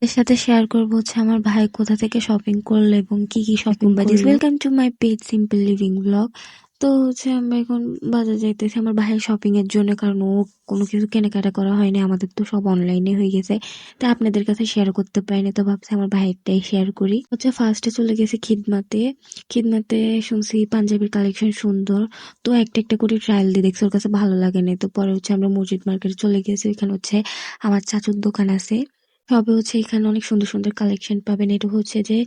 এর সাথে শেয়ার করবো হচ্ছে আমার ভাই কোথা থেকে শপিং করলো এবং কি কি শপিং করলো। Welcome to my page simple living blog. তো হচ্ছে আমরা এখন বাজার যাইতেছি আমার ভাইয়ের শপিং এর জন্য, কারণ ও কোনো কিছু কেনাকাটা করা হয়নি, আমাদের তো সব অনলাইনে হয়ে গেছে। তা আপনাদের কাছে শেয়ার করতে পারিনি, তো ভাবছি আমার ভাইয়েরটাই শেয়ার করি। হচ্ছে ফার্স্টে চলে গেছি খিদমাতে। খিদমাতে শুনছি পাঞ্জাবির কালেকশন সুন্দর, তো একটা একটা করে ট্রায়াল দিয়ে দেখছি, ওর কাছে ভালো লাগে না। তো পরে হচ্ছে আমরা মসজিদ মার্কেটে চলে গেছি, ওইখানে হচ্ছে আমার চাচুর দোকান আছে। তবে হচ্ছে এখানে অনেক সুন্দর সুন্দর কালেকশন পাবেন। এটা হচ্ছে যে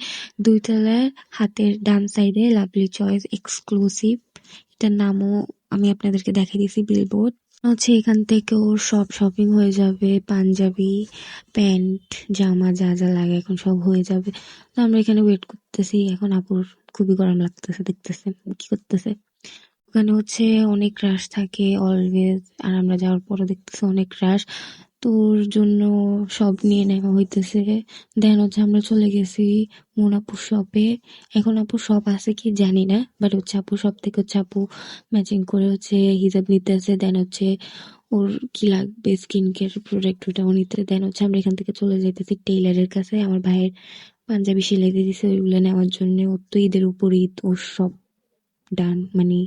২ তলার হাতের ডান সাইডে লাভলি চয়েস এক্সক্লুসিভ, এটার নামও আমি আপনাদেরকে দেখাই দিয়েছি বিলবোর্ড। হচ্ছে এখান থেকে ওর সব শপিং হয়ে যাবে, পাঞ্জাবি, প্যান্ট, জামা যা যা লাগে এখন সব হয়ে যাবে। তো আমরা এখানে ওয়েট করতেছি, এখন আপুর খুবই গরম লাগতেছে, দেখতেছে কি করতেছে। ওখানে হচ্ছে অনেক রাশ থাকে অলওয়েজ, আর আমরা যাওয়ার পরও দেখতেছি অনেক রাশ। তোর জন্য সব নিয়ে নেওয়া হইতেছে। দেন হচ্ছে আমরা চলে গেছি মোনাপুর শপে। এখন আপু শপ আছে কি জানি না, বাট হচ্ছে আপু শপ থেকে হচ্ছে আপু ম্যাচিং করে হচ্ছে হিজাব নিতেছে। দেন হচ্ছে ওর কি লাগবে স্কিন কেয়ার প্রোডাক্ট ওটাও নিতে। দেন হচ্ছে আমরা এখান থেকে চলে যাইতেছি টেইলারের কাছে, আমার ভাইয়ের পাঞ্জাবি সেলাই দিয়ে দিছে ওইগুলো নেওয়ার জন্য। ওর তো ঈদের উপর ঈদ, ওর সব ডান, মানে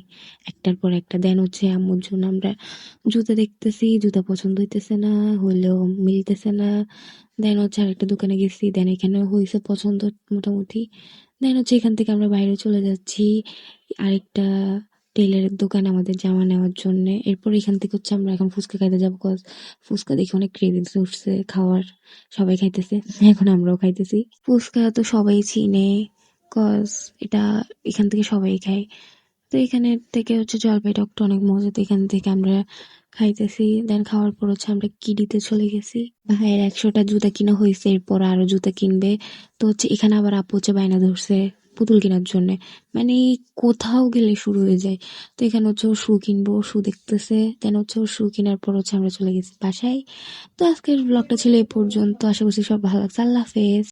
একটার পর একটা। দেন হচ্ছে আম্মুর জন্য আমরা জুতা দেখতেছি, জুতা পছন্দ হইতেছে না, হইলেও মিলতেছে না। দেন হচ্ছে আরেকটা দোকানে গেছি, দেন এখানে হয়েছে পছন্দ মোটামুটি। দেন হচ্ছে এখান থেকে আমরা বাইরে চলে যাচ্ছি আরেকটা টেইলারের দোকান আমাদের জামা নেওয়ার জন্য। এরপর এখান থেকে হচ্ছে আমরা এখন ফুচকা খাইতে যাবো, কজ ফুচকা দেখে অনেক ক্রেভিংস উঠছে খাওয়ার, সবাই খাইতেছে, এখন আমরাও খাইতেছি। ফুচকা তো সবাই চিনে, কজ এটা এখান থেকে সবাই খায়। তো এখানে থেকে হচ্ছে জলপাই টকটা অনেক মজা, তো এখান থেকে আমরা খাইতেছি। দেন খাওয়ার পর হচ্ছে আমরা কিডিতে চলে গেছি, ভাইয়ের ১০০টা জুতা কিনা হয়েছে, এরপর আরো জুতা কিনবে। তো হচ্ছে এখানে আবার আপু হচ্ছে বায়না ধরছে পুতুল কেনার জন্য, মানে কোথাও গেলে শুরু হয়ে যায়। তো এখানে হচ্ছে ও শু কিনবো, শু দেখতেছে। দেন হচ্ছে ও শু কেনার পর হচ্ছে আমরা চলে গেছি বাসায়। তো আজকের ব্লগটা ছিল এ পর্যন্ত, আশা করছি সব ভালো লাগছে। আল্লাহ হাফেজ।